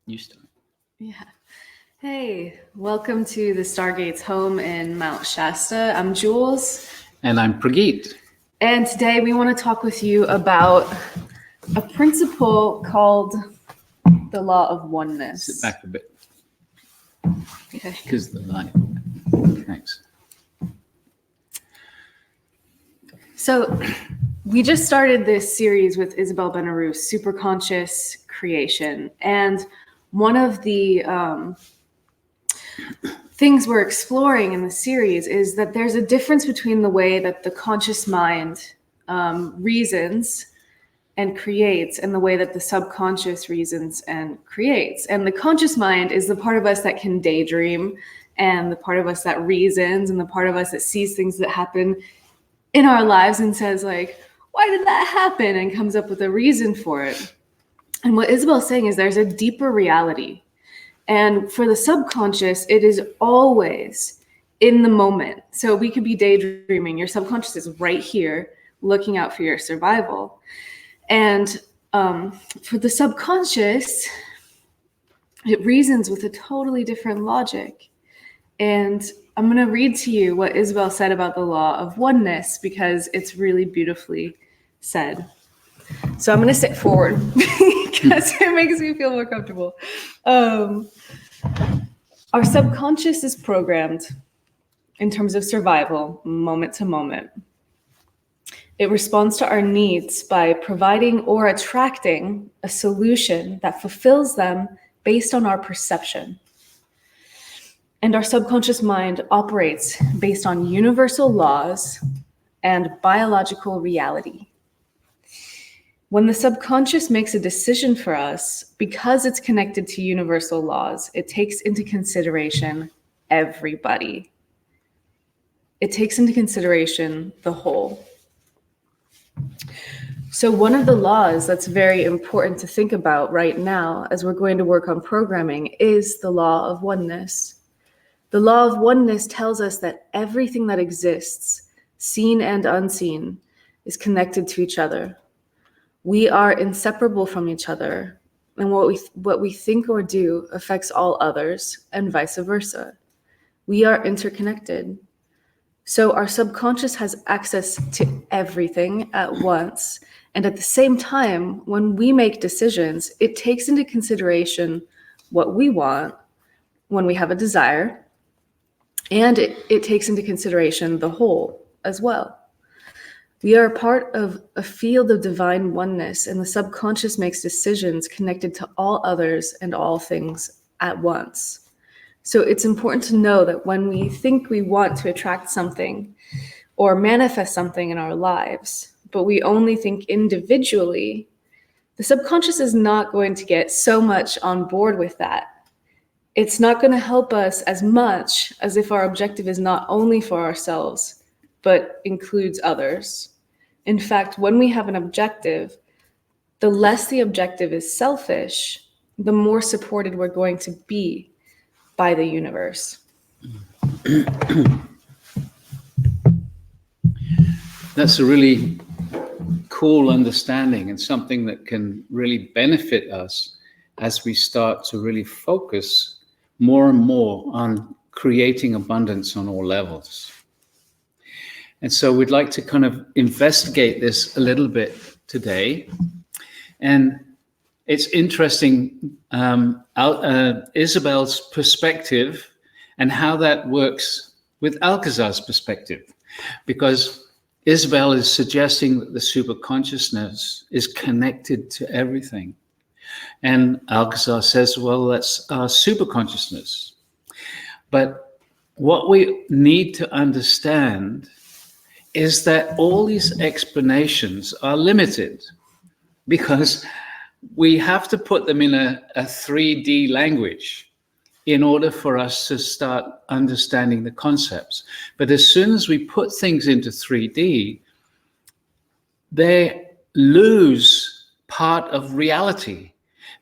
You start. Yeah. Hey, welcome to the Stargate's home in Mount Shasta. I'm Jules. And I'm Prageet. And today we want to talk with you about a principle called the law of oneness. Sit back a bit. Okay. Because the light. Thanks. So we just started this series with Isabel Benarouz, Superconscious Creation. And one of the things we're exploring in the series is that there's a difference between the way that the conscious mind reasons and creates and the way that the subconscious reasons and creates. And the conscious mind is the part of us that can daydream, and the part of us that reasons, and the part of us that sees things that happen in our lives and says, like, why did that happen? And comes up with a reason for it. And what Isabel's saying is there's a deeper reality. And for the subconscious, it is always in the moment. So we could be daydreaming. Your subconscious is right here looking out for your survival. And for the subconscious, it reasons with a totally different logic. And I'm going to read to you what Isabel said about the law of oneness, because it's really beautifully said. So I'm going to sit forward because it makes me feel more comfortable. Our subconscious is programmed in terms of survival, moment to moment. It responds to our needs by providing or attracting a solution that fulfills them based on our perception. And our subconscious mind operates based on universal laws and biological reality. When the subconscious makes a decision for us, because it's connected to universal laws, it takes into consideration everybody. It takes into consideration the whole. So one of the laws that's very important to think about right now as we're going to work on programming is the law of oneness. The law of oneness tells us that everything that exists, seen and unseen, is connected to each other. We are inseparable from each other, and what we think or do affects all others, and vice versa. We are interconnected. So our subconscious has access to everything at once, and at the same time, when we make decisions, it takes into consideration what we want when we have a desire, and it takes into consideration the whole as well. We are a part of a field of divine oneness, and the subconscious makes decisions connected to all others and all things at once. So it's important to know that when we think we want to attract something or manifest something in our lives, but we only think individually, the subconscious is not going to get so much on board with that. It's not going to help us as much as if our objective is not only for ourselves, but includes others. In fact, when we have an objective, the less the objective is selfish, the more supported we're going to be by the universe. That's a really cool understanding, and something that can really benefit us as we start to really focus more and more on creating abundance on all levels. And so we'd like to kind of investigate this a little bit today. And it's interesting, Isabel's perspective and how that works with Alcazar's perspective, because Isabel is suggesting that the superconsciousness is connected to everything. And Alcazar says, well, that's our superconsciousness. But what we need to understand is that all these explanations are limited, because we have to put them in a 3D language in order for us to start understanding the concepts. But as soon as we put things into 3D, they lose part of reality,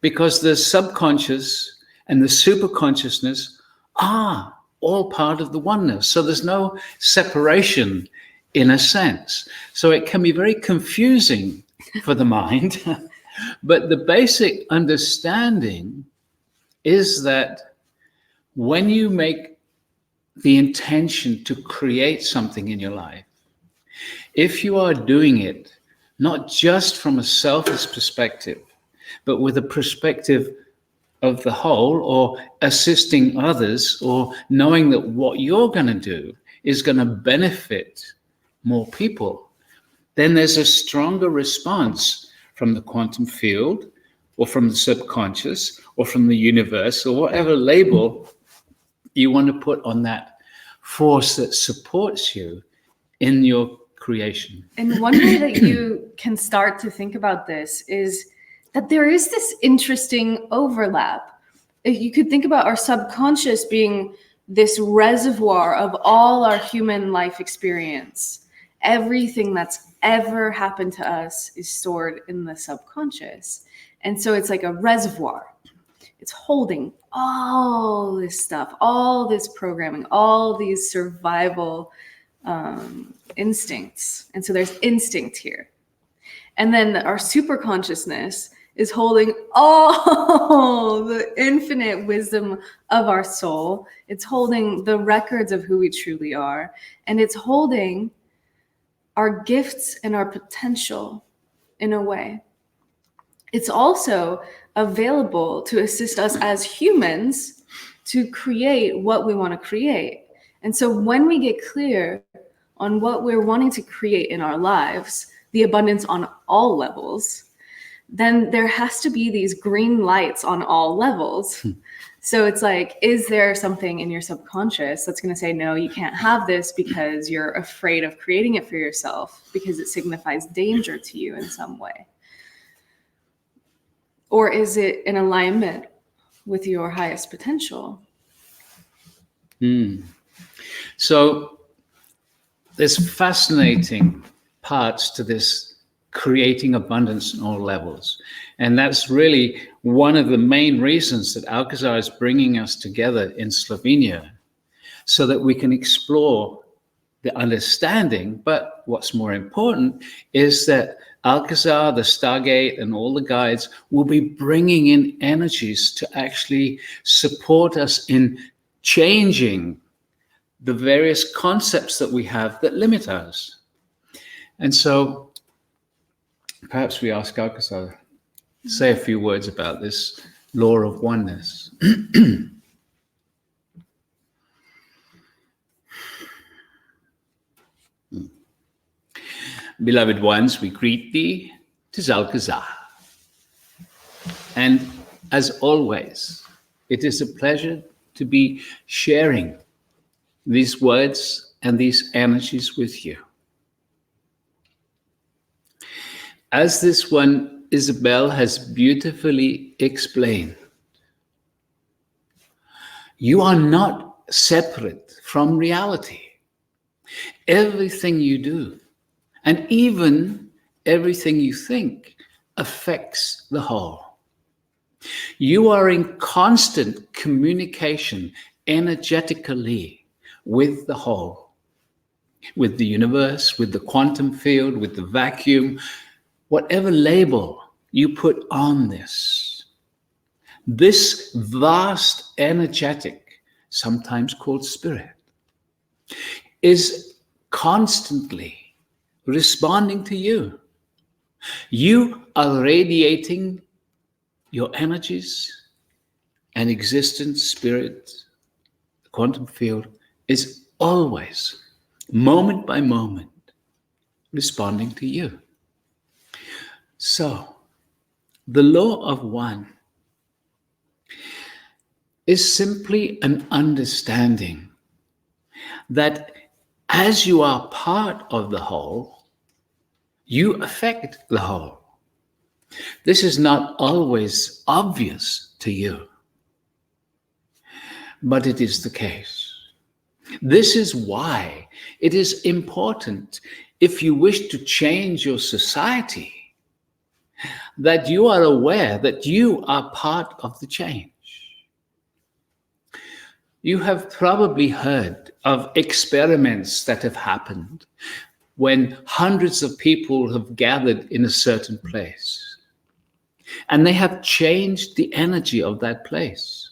because the subconscious and the superconsciousness are all part of the oneness. So there's no separation in a sense. So it can be very confusing for the mind. But the basic understanding is that when you make the intention to create something in your life, if you are doing it not just from a selfish perspective, but with a perspective of the whole, or assisting others, or knowing that what you're going to do is going to benefit more people, then there's a stronger response from the quantum field, or from the subconscious, or from the universe, or whatever label you want to put on that force that supports you in your creation. And one way that you can start to think about this is that there is this interesting overlap. You could think about our subconscious being this reservoir of all our human life experience. Everything that's ever happened to us is stored in the subconscious. And so it's like a reservoir. It's holding all this stuff, all this programming, all these survival instincts. And so there's instinct here. And then our superconsciousness is holding all the infinite wisdom of our soul. It's holding the records of who we truly are. And it's holding our gifts and our potential in a way. It's also available to assist us as humans to create what we want to create. And so when we get clear on what we're wanting to create in our lives, the abundance on all levels, then there has to be these green lights on all levels. So it's like, is there something in your subconscious that's going to say, no, you can't have this because you're afraid of creating it for yourself because it signifies danger to you in some way? Or is it in alignment with your highest potential? So there's fascinating parts to this creating abundance on all levels. And that's really one of the main reasons that Alcazar is bringing us together in Slovenia, so that we can explore the understanding. But what's more important is that Alcazar, the Stargate, and all the guides will be bringing in energies to actually support us in changing the various concepts that we have that limit us. And so perhaps we ask Alcazar to say a few words about this law of oneness. Beloved ones, we greet thee, 'tis Alcazar. And as always, it is a pleasure to be sharing these words and these energies with you. As this one, Isabel, has beautifully explained, you are not separate from reality. Everything you do, and even everything you think, affects the whole. You are in constant communication energetically with the whole, with the universe, with the quantum field, with the vacuum, whatever label you put on this. This vast energetic, sometimes called spirit, is constantly responding to you. You are radiating your energies, and existence, spirit, the quantum field is always, moment by moment, responding to you. So, the law of one is simply an understanding that as you are part of the whole, you affect the whole. This is not always obvious to you, but it is the case. This is why it is important, if you wish to change your society, that you are aware that you are part of the change. You have probably heard of experiments that have happened when hundreds of people have gathered in a certain place, and they have changed the energy of that place.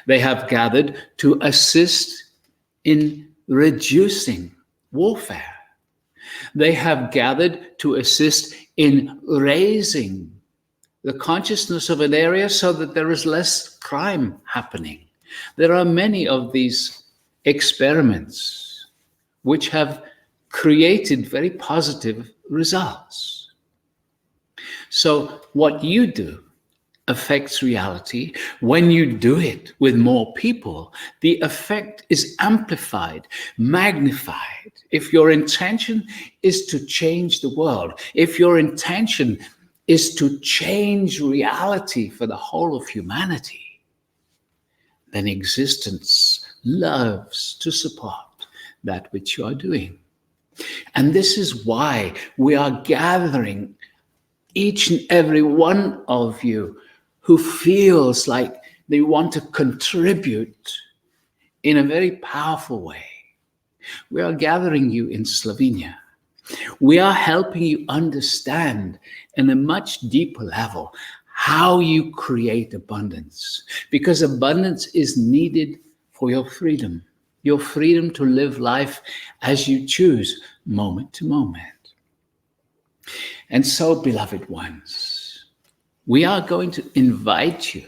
They have gathered to assist in reducing warfare. They have gathered to assist in raising the consciousness of an area so that there is less crime happening. There are many of these experiments which have created very positive results. So what you do affects reality. When you do it with more people, the effect is amplified, magnified. If your intention is to change the world, if your intention is to change reality for the whole of humanity, then existence loves to support that which you are doing. And this is why we are gathering each and every one of you who feels like they want to contribute in a very powerful way. We are gathering you in Slovenia. We are helping you understand in a much deeper level how you create abundance, because abundance is needed for your freedom to live life as you choose, moment to moment. And so, beloved ones, we are going to invite you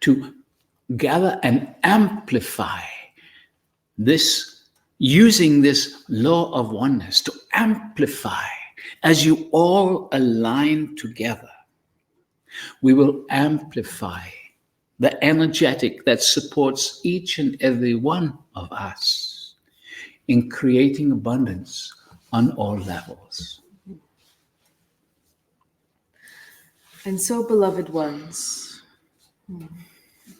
to gather and amplify this, using this law of oneness, to amplify as you all align together. We will amplify the energetic that supports each and every one of us in creating abundance on all levels. And so, beloved ones,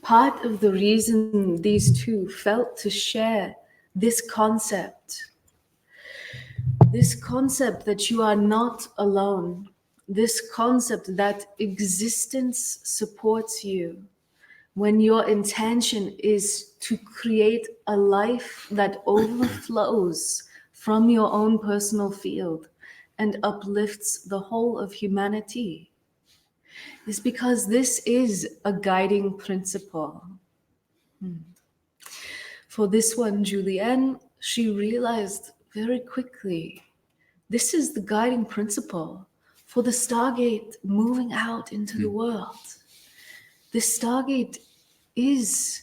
part of the reason these two felt to share this concept that you are not alone, this concept that existence supports you, when your intention is to create a life that overflows from your own personal field and uplifts the whole of humanity, is because this is a guiding principle. For this one, Julienne, she realized very quickly, this is the guiding principle for the Stargate moving out into the world. This Stargate is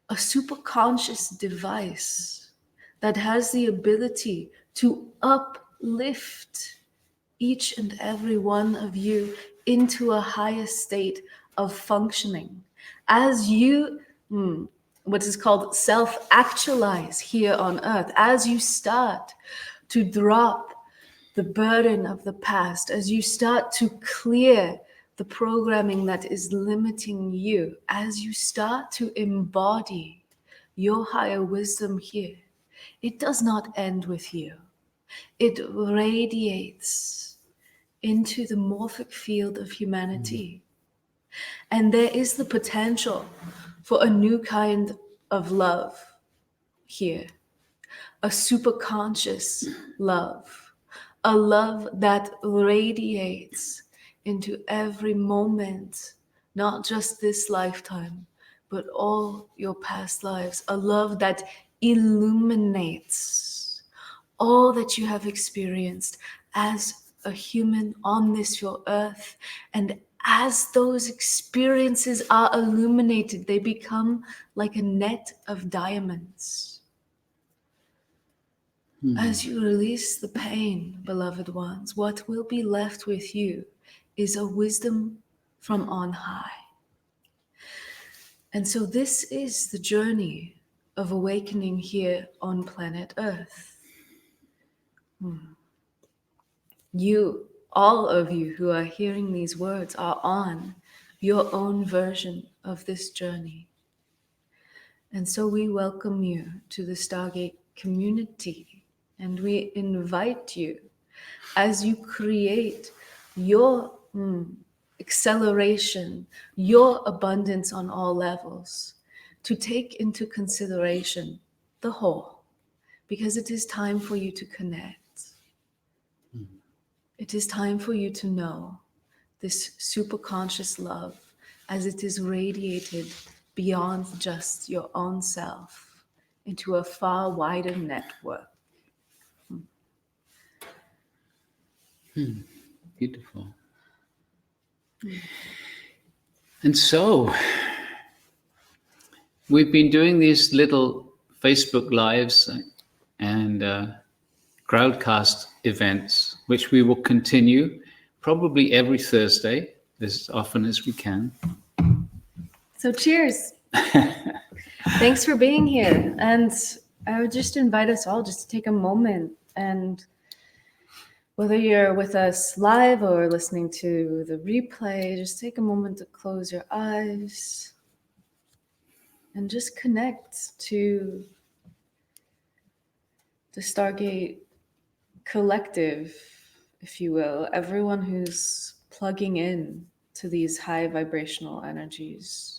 a superconscious device that has the ability to uplift each and every one of you into a higher state of functioning. As you, what is called self-actualize here on earth, as you start to drop the burden of the past, as you start to clear the programming that is limiting you, as you start to embody your higher wisdom here, it does not end with you. It radiates into the morphic field of humanity. And there is the potential for a new kind of love here, a superconscious love, a love that radiates into every moment, not just this lifetime, but all your past lives, a love that illuminates all that you have experienced as a human on this your earth. And as those experiences are illuminated, they become like a net of diamonds. As you release the pain, beloved ones, what will be left with you is a wisdom from on high. And so this is the journey of awakening here on planet Earth. You, all of you who are hearing these words, are on your own version of this journey. And so we welcome you to the Stargate community, and we invite you, as you create your acceleration, your abundance on all levels, to take into consideration the whole, because it is time for you to connect. It is time for you to know this superconscious love as it is radiated beyond just your own self into a far wider network. Beautiful. And so we've been doing these little Facebook lives and crowdcast events, which we will continue probably every Thursday, as often as we can. So cheers. Thanks for being here. And I would just invite us all just to take a moment, and whether you're with us live or listening to the replay, just take a moment to close your eyes and just connect to the Stargate collective, if you will, everyone who's plugging in to these high vibrational energies.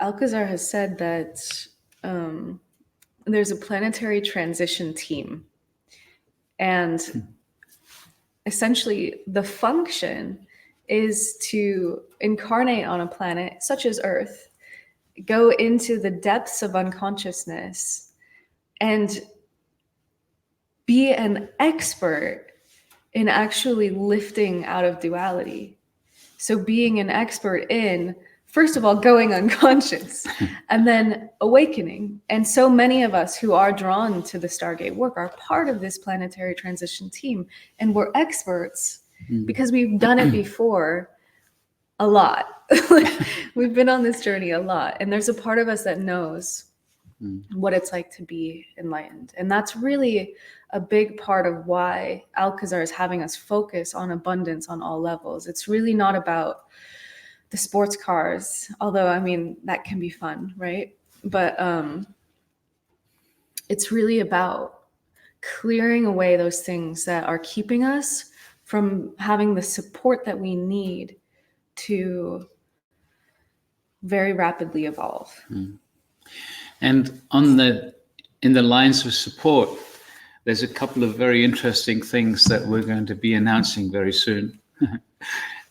Alcazar has said that there's a planetary transition team. And essentially, the function is to incarnate on a planet such as Earth, go into the depths of unconsciousness, and be an expert in actually lifting out of duality. So being an expert in, first of all, going unconscious and then awakening. And so many of us who are drawn to the Stargate work are part of this planetary transition team. And we're experts because we've done it before a lot. We've been on this journey a lot. And there's a part of us that knows what it's like to be enlightened. And that's really a big part of why Alcazar is having us focus on abundance on all levels. It's really not about the sports cars, although, I mean, that can be fun, right? But it's really about clearing away those things that are keeping us from having the support that we need to very rapidly evolve. And in the lines of support, there's a couple of very interesting things that we're going to be announcing very soon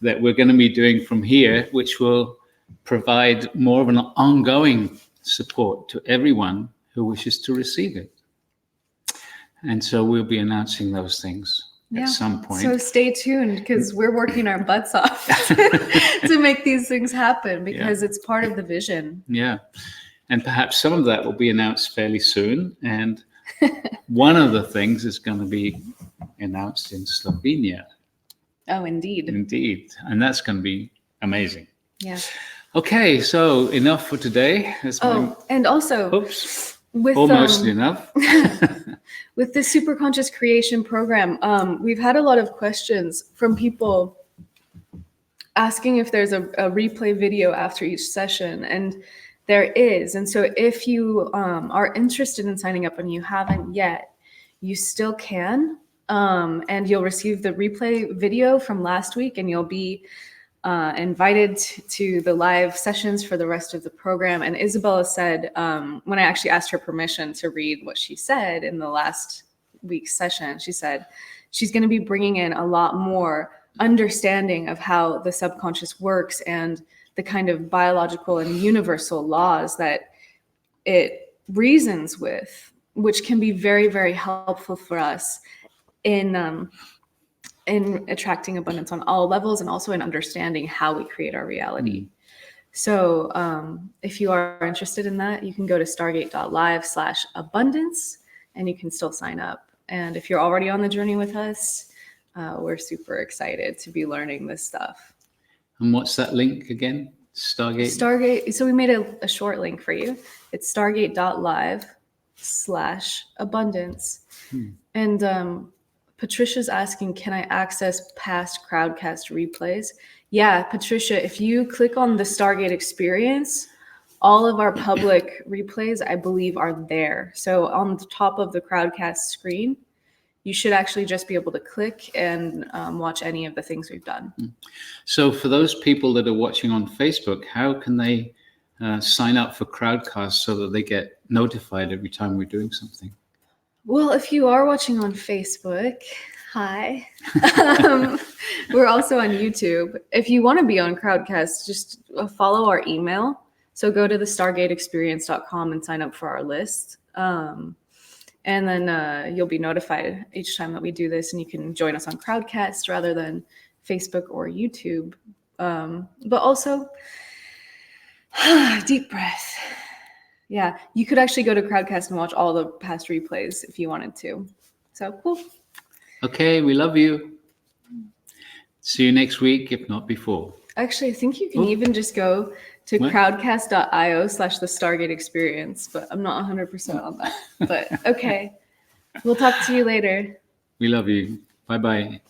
that we're going to be doing from here, which will provide more of an ongoing support to everyone who wishes to receive it. And so we'll be announcing those things at some point. So stay tuned, because we're working our butts off to make these things happen, because it's part of the vision. Yeah. And perhaps some of that will be announced fairly soon. And one of the things is going to be announced in Slovenia. Oh, indeed. Indeed. And that's going to be amazing. Yeah. Okay, so enough for today. And also, with almost enough. with the Superconscious Creation Program, we've had a lot of questions from people asking if there's a replay video after each session, and there is. And so if you are interested in signing up and you haven't yet, you still can. And you'll receive the replay video from last week, and you'll be invited to the live sessions for the rest of the program. And Isabella said, when I actually asked her permission to read what she said in the last week's session, she said she's going to be bringing in a lot more understanding of how the subconscious works and the kind of biological and universal laws that it reasons with, which can be very, very helpful for us in attracting abundance on all levels, and also in understanding how we create our reality. So if you are interested in that, you can go to stargate.live/abundance, and you can still sign up. And if you're already on the journey with us, we're super excited to be learning this stuff. And what's that link again? Stargate. So we made a short link for you. It's stargate.live/abundance. And Patricia's asking, can I access past Crowdcast replays? Yeah, Patricia, if you click on the Stargate experience, all of our public replays, I believe, are there. So on the top of the Crowdcast screen, you should actually just be able to click and watch any of the things we've done. So for those people that are watching on Facebook, how can they sign up for Crowdcast so that they get notified every time we're doing something? Well, if you are watching on Facebook, hi. We're also on YouTube. If you want to be on Crowdcast, just follow our email. So go to the stargateexperience.com and sign up for our list. And then you'll be notified each time that we do this, and you can join us on Crowdcast rather than Facebook or YouTube. But also, deep breath. Yeah, you could actually go to Crowdcast and watch all the past replays if you wanted to. So cool. Okay, we love you. See you next week, if not before. Actually, I think you can even just go to crowdcast.io/the Stargate Experience, but I'm not 100% on that. But okay, we'll talk to you later. We love you. Bye-bye.